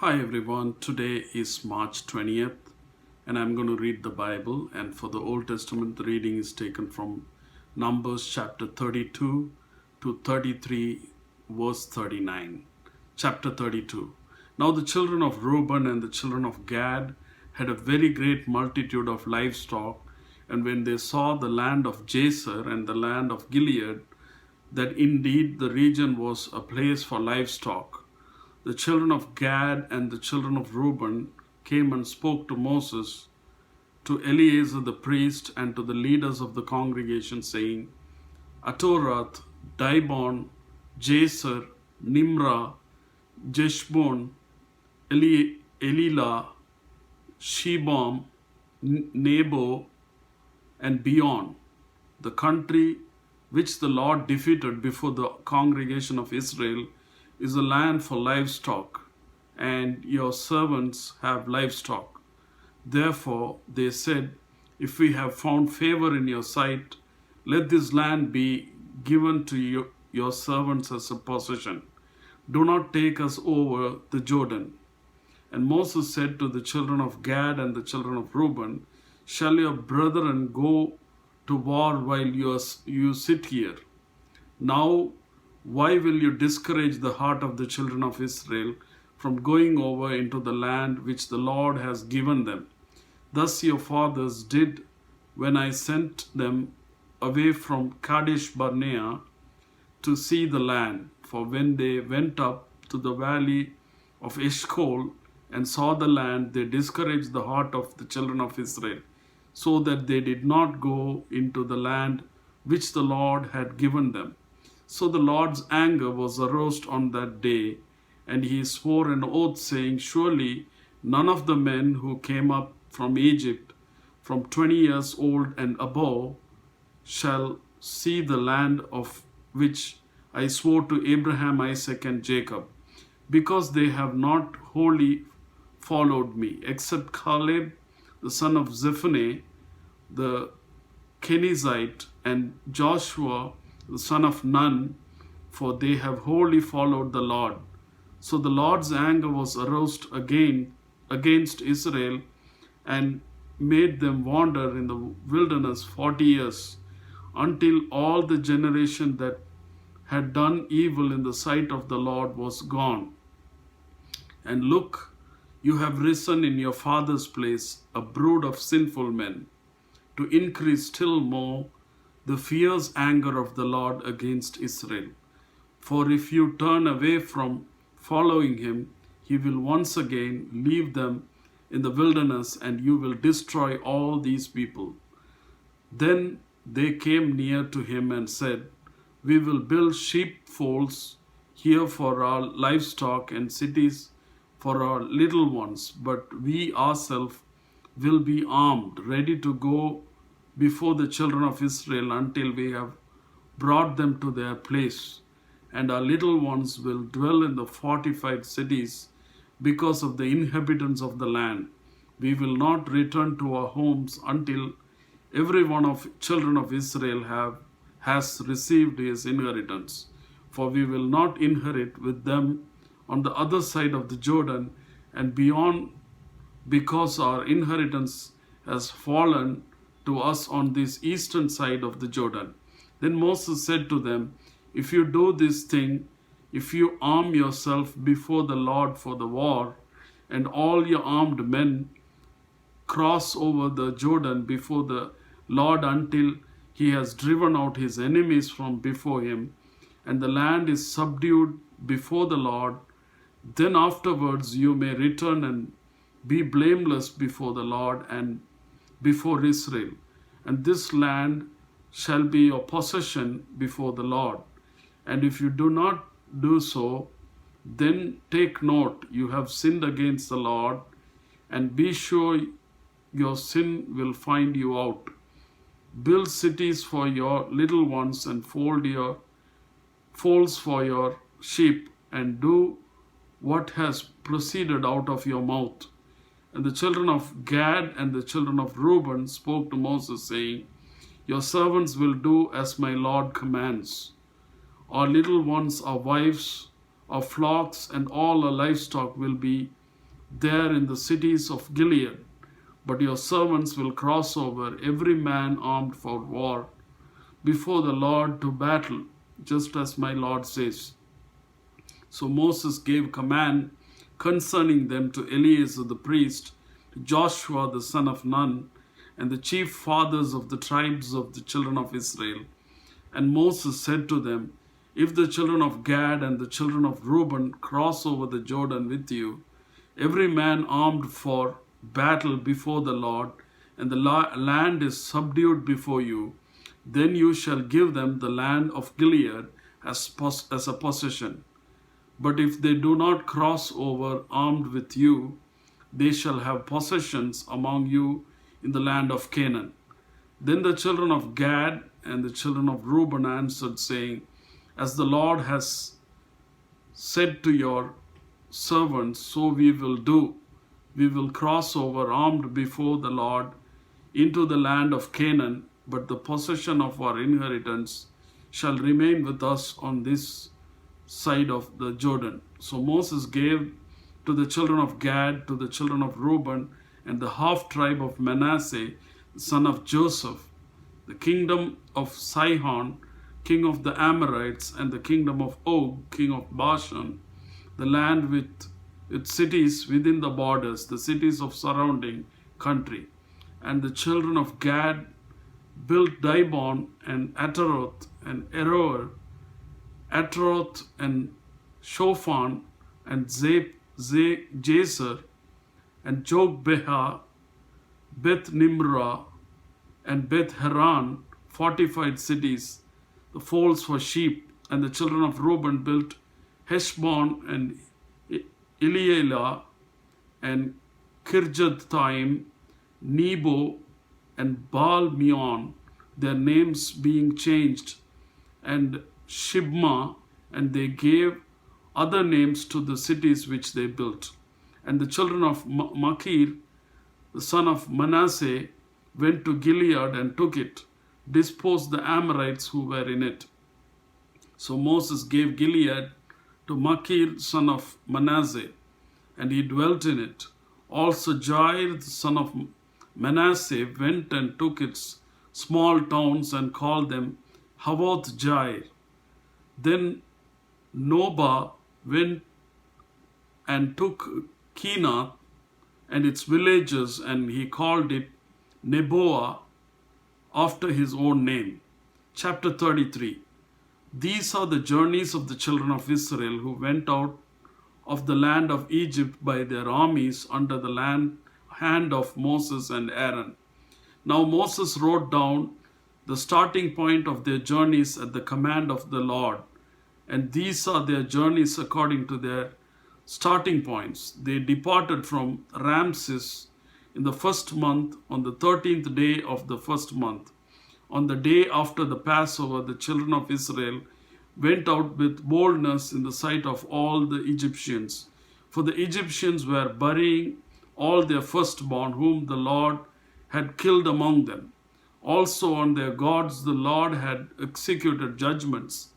Hi everyone, today is March 20th and I'm going to read the Bible, and for the Old Testament the reading is taken from Numbers chapter 32 to 33 verse 39. Chapter 32. Now the children of Reuben and the children of Gad had a very great multitude of livestock, and when they saw the land of Jazer and the land of Gilead, that indeed the region was a place for livestock, the children of Gad and the children of Reuben came and spoke to Moses, to Eleazar the priest, and to the leaders of the congregation, saying, Atorath, Dibon, Jazer, Nimrah, Jeshbon, Elilah, Shebam, Nebo, and beyond, the country which the Lord defeated before the congregation of Israel, is a land for livestock, and your servants have livestock. Therefore they said, if we have found favor in your sight, let this land be given to your servants as a possession. Do not take us over the Jordan. And Moses said to the children of Gad and the children of Reuben, shall your brethren go to war while you sit here? Now why will you discourage the heart of the children of Israel from going over into the land which the Lord has given them? Thus your fathers did when I sent them away from Kadesh Barnea to see the land. For when they went up to the valley of Eshcol and saw the land, they discouraged the heart of the children of Israel, so that they did not go into the land which the Lord had given them. So the Lord's anger was aroused on that day, and he swore an oath, saying, surely none of the men who came up from Egypt from 20 years old and above shall see the land of which I swore to Abraham, Isaac, and Jacob, because they have not wholly followed me, except Caleb the son of Zephoneh the Kenizzite, and Joshua the son of Nun, for they have wholly followed the Lord. So the Lord's anger was aroused again against Israel, and made them wander in the wilderness 40 years, until all the generation that had done evil in the sight of the Lord was gone. And look, you have risen in your father's place a brood of sinful men, to increase still more the fierce anger of the Lord against Israel. For if you turn away from following him, he will once again leave them in the wilderness, and you will destroy all these people. Then they came near to him and said, we will build sheepfolds here for our livestock and cities for our little ones, but we ourselves will be armed, ready to go before the children of Israel until we have brought them to their place. And our little ones will dwell in the fortified cities because of the inhabitants of the land. We will not return to our homes until every one of children of Israel has received his inheritance. For we will not inherit with them on the other side of the Jordan and beyond, because our inheritance has fallen to us on this eastern side of the Jordan. Then Moses said to them, if you do this thing, if you arm yourself before the Lord for the war, and all your armed men cross over the Jordan before the Lord until he has driven out his enemies from before him, and the land is subdued before the Lord, then afterwards you may return and be blameless before the Lord and before Israel. And this land shall be your possession before the Lord. And if you do not do so, then take note, you have sinned against the Lord, and be sure your sin will find you out. Build cities for your little ones and folds for your sheep, and do what has proceeded out of your mouth. And the children of Gad and the children of Reuben spoke to Moses, saying, your servants will do as my Lord commands. Our little ones, our wives, our flocks, and all our livestock will be there in the cities of Gilead. But your servants will cross over, every man armed for war, before the Lord to battle, just as my Lord says. So Moses gave command concerning them to Eleazar the priest, to Joshua the son of Nun, and the chief fathers of the tribes of the children of Israel. And Moses said to them, if the children of Gad and the children of Reuben cross over the Jordan with you, every man armed for battle before the Lord, and the land is subdued before you, then you shall give them the land of Gilead as a possession. But if they do not cross over armed with you, they shall have possessions among you in the land of Canaan. Then the children of Gad and the children of Reuben answered, saying, as the Lord has said to your servants, so we will do. We will cross over armed before the Lord into the land of Canaan, but the possession of our inheritance shall remain with us on this side of the Jordan. So Moses gave to the children of Gad, to the children of Reuben, and the half tribe of Manasseh, the son of Joseph, the kingdom of Sihon, king of the Amorites, and the kingdom of Og, king of Bashan, the land with its cities within the borders, the cities of surrounding country. And the children of Gad built Dibon and Ataroth and Aroer, Atroth and Shofan and Jazer and Jogbeha, Beth Nimrah and Beth Haran, fortified cities, the folds for sheep. And the children of Reuben built Heshbon and Elealeh and Kirjathaim, Nebo and Baal-meon, their names being changed, and Shibma, and they gave other names to the cities which they built. And the children of Machir, the son of Manasseh, went to Gilead and took it, disposed the Amorites who were in it. So Moses gave Gilead to Machir, son of Manasseh, and he dwelt in it. Also Jair, the son of Manasseh, went and took its small towns and called them Havoth Jair. Then Nobah went and took Kenath and its villages, and he called it Neboah, after his own name. Chapter 33. These are the journeys of the children of Israel who went out of the land of Egypt by their armies under the hand of Moses and Aaron. Now Moses wrote down the starting point of their journeys at the command of the Lord. And these are their journeys according to their starting points. They departed from Ramses in the first month on the 13th day of the first month. On the day after the Passover, the children of Israel went out with boldness in the sight of all the Egyptians. For the Egyptians were burying all their firstborn whom the Lord had killed among them. Also on their gods the Lord had executed judgments.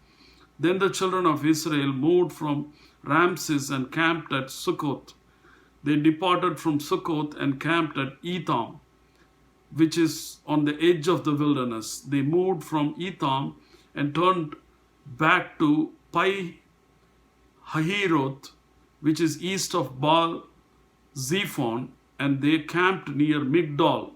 Then the children of Israel moved from Ramses and camped at Succoth. They departed from Succoth and camped at Etham, which is on the edge of the wilderness. They moved from Etham and turned back to Pi Hahiroth, which is east of Baal Zephon, and they camped near Migdol.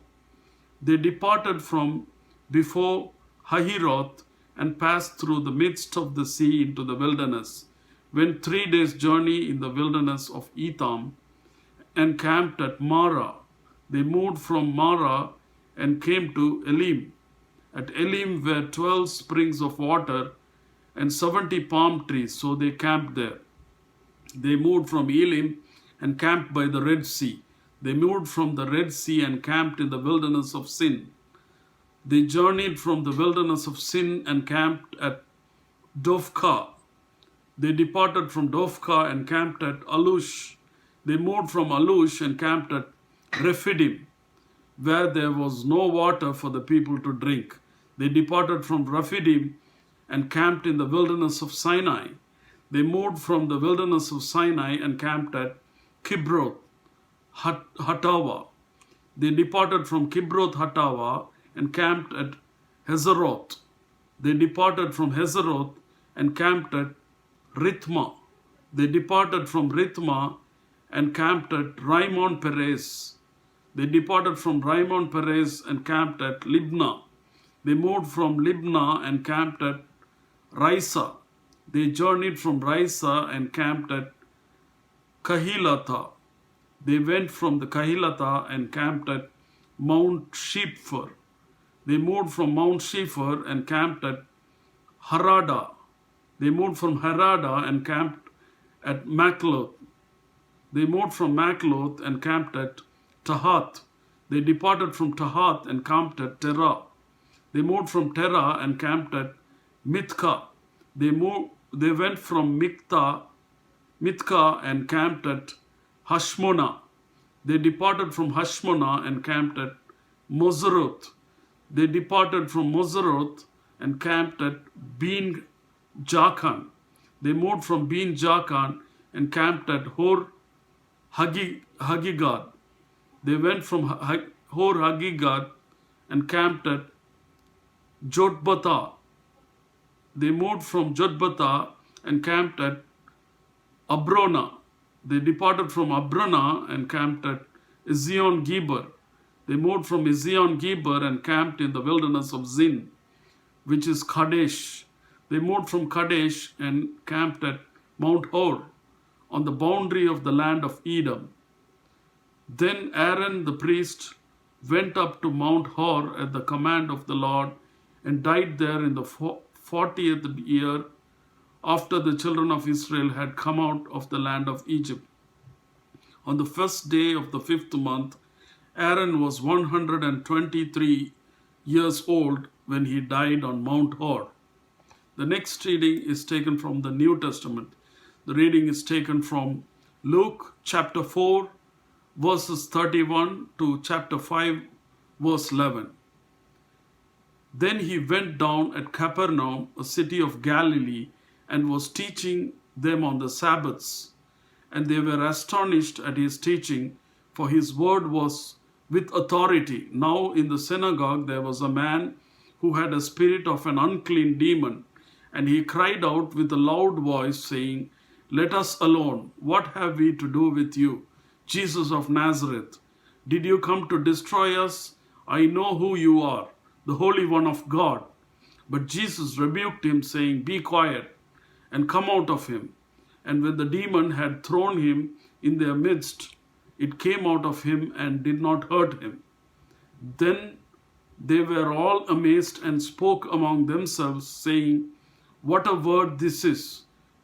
They departed from before Hahiroth and passed through the midst of the sea into the wilderness, went 3 days' journey in the wilderness of Etham, and camped at Marah. They moved from Marah and came to Elim. At Elim were 12 springs of water and 70 palm trees, so they camped there. They moved from Elim and camped by the Red Sea. They moved from the Red Sea and camped in the wilderness of Sin. They journeyed from the wilderness of Sin and camped at Dovka. They departed from Dovka and camped at Alush. They moved from Alush and camped at Rephidim, where there was no water for the people to drink. They departed from Rephidim and camped in the wilderness of Sinai. They moved from the wilderness of Sinai and camped at Kibroth Hatava. They departed from Kibroth Hatava and camped at Hazeroth. They departed from Hazeroth and camped at Rithma. They departed from Rithma and camped at Raimon Perez. They departed from Raimon Perez and camped at Libnah. They moved from Libnah and camped at Risa. They journeyed from Risa and camped at Kahilatha. They went from the Kahilatha and camped at Mount Sheepher. They moved from Mount Sheepher and camped at Harada. They moved from Harada and camped at Makloth. They moved from Makloth and camped at Tahath. They departed from Tahath and camped at Terah. They moved from Terah and camped at Mithka. They went from Mithka and camped at Hashmona. They departed from Hashmona and camped at Moseroth. They departed from Moseroth and camped at Been Jaakan. They moved from Been Jaakan and camped at Hor Haggigad. They went from Hor Haggigad and camped at Jotbatha. They moved from Jotbatha and camped at Abrona. They departed from Abrona and camped at Ezion Geber. They moved from Ezion Geber and camped in the wilderness of Zin, which is Kadesh. They moved from Kadesh and camped at Mount Hor, on the boundary of the land of Edom. Then Aaron the priest went up to Mount Hor at the command of the Lord and died there in the 40th year after the children of Israel had come out of the land of Egypt. On the first day of the 5th month, Aaron was 123 years old when he died on Mount Hor. The next reading is taken from the New Testament. The reading is taken from Luke chapter 4, verses 31 to chapter 5, verse 11. Then he went down at Capernaum, a city of Galilee, and was teaching them on the Sabbaths. And they were astonished at his teaching, for his word was with authority. Now in the synagogue there was a man who had a spirit of an unclean demon, and he cried out with a loud voice, saying, "Let us alone. What have we to do with you, Jesus of Nazareth? Did you come to destroy us? I know who you are, the Holy One of God." But Jesus rebuked him, saying, "Be quiet, and come out of him." And when the demon had thrown him in their midst, it came out of him and did not hurt him. Then they were all amazed and spoke among themselves, saying, "What a word this is!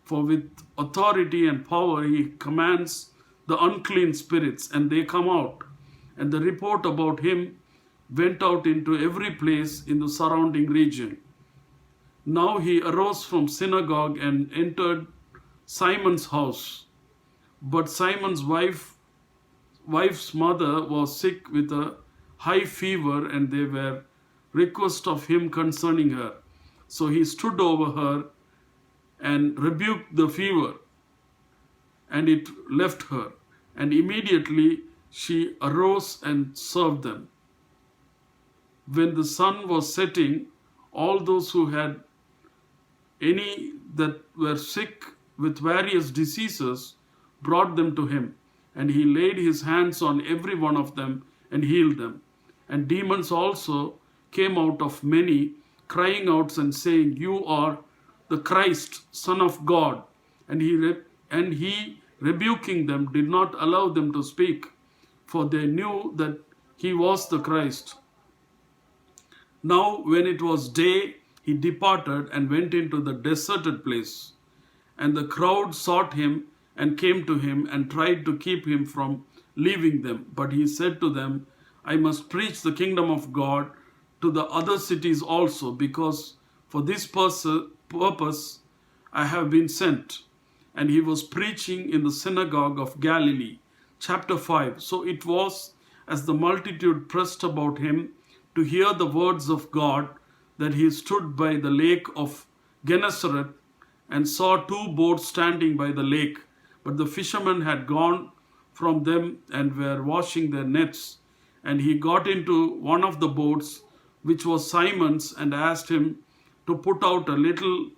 For with authority and power he commands the unclean spirits, and they come out." And the report about him went out into every place in the surrounding region. Now he arose from synagogue and entered Simon's house. But Simon's wife's mother was sick with a high fever, and they were request of him concerning her. So he stood over her and rebuked the fever, and it left her. And immediately she arose and served them. When the sun was setting, all those who had any that were sick with various diseases brought them to him, and he laid his hands on every one of them and healed them. And demons also came out of many, crying out and saying, "You are the Christ, Son of God." And he rebuking them did not allow them to speak, for they knew that he was the Christ. Now when it was day, he departed and went into the deserted place. And the crowd sought him and came to him and tried to keep him from leaving them. But he said to them, "I must preach the kingdom of God to the other cities also, because for this purpose I have been sent." And he was preaching in the synagogue of Galilee. Chapter 5. So it was, as the multitude pressed about him to hear the words of God, that he stood by the lake of Gennesaret and saw two boats standing by the lake, but the fishermen had gone from them and were washing their nets. And he got into one of the boats, which was Simon's, and asked him to put out a little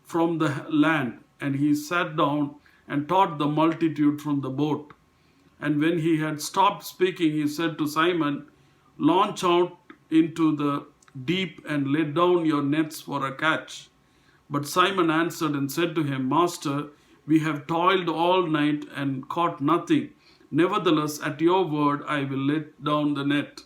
from the land. And he sat down and taught the multitude from the boat. And when he had stopped speaking, he said to Simon, "Launch out into the deep and let down your nets for a catch." But Simon answered and said to him, "Master, we have toiled all night and caught nothing. Nevertheless, at your word, I will let down the net."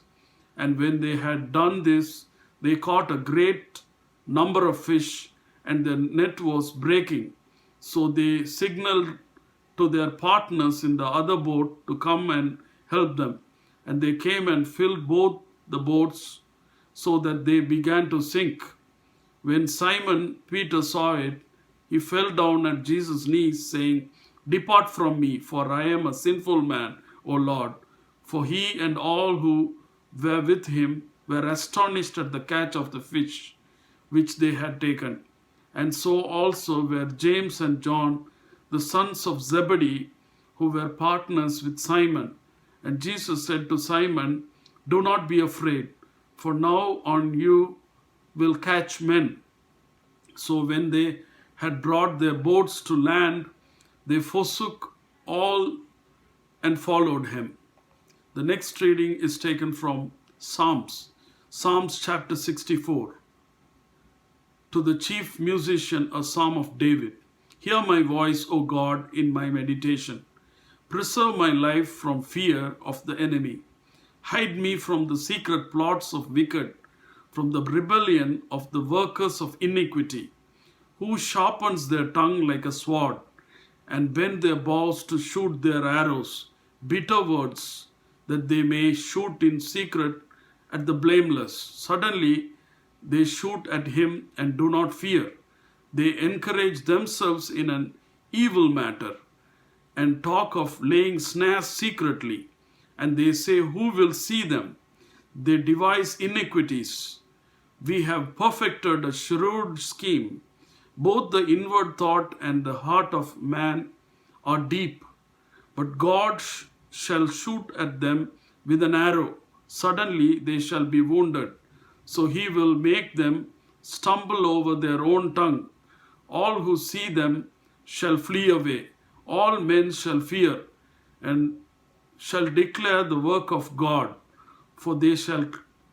And when they had done this, they caught a great number of fish, and the net was breaking. So they signaled to their partners in the other boat to come and help them. And they came and filled both the boats so that they began to sink. When Simon Peter saw it, he fell down at Jesus' knees, saying, "Depart from me, for I am a sinful man, O Lord." For he and all who were with him were astonished at the catch of the fish which they had taken. And so also were James and John, the sons of Zebedee, who were partners with Simon. And Jesus said to Simon, "Do not be afraid, for now on you will catch men." So when they had brought their boats to land, they forsook all and followed him. The next reading is taken from Psalms chapter 64. To the chief musician, a psalm of David. Hear my voice, O God, in my meditation. Preserve my life from fear of the enemy. Hide me from the secret plots of wicked, from the rebellion of the workers of iniquity, who sharpens their tongue like a sword, and bend their bows to shoot their arrows, bitter words, that they may shoot in secret at the blameless. Suddenly they shoot at him and do not fear. They encourage themselves in an evil matter and talk of laying snares secretly. And they say, "Who will see them?" They devise iniquities. We have perfected a shrewd scheme. Both the inward thought and the heart of man are deep. But God shall shoot at them with an arrow. Suddenly they shall be wounded. So he will make them stumble over their own tongue. All who see them shall flee away. All men shall fear and shall declare the work of God, for they shall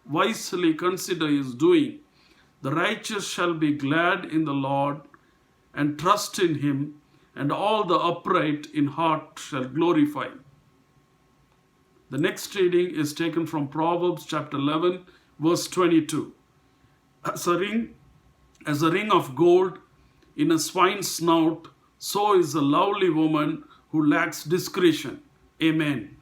wisely consider his doing. The righteous shall be glad in the Lord and trust in him, and all the upright in heart shall glorify him. The next reading is taken from Proverbs chapter 11, verse 22. As a ring of gold in a swine's snout, so is a lovely woman who lacks discretion. Amen.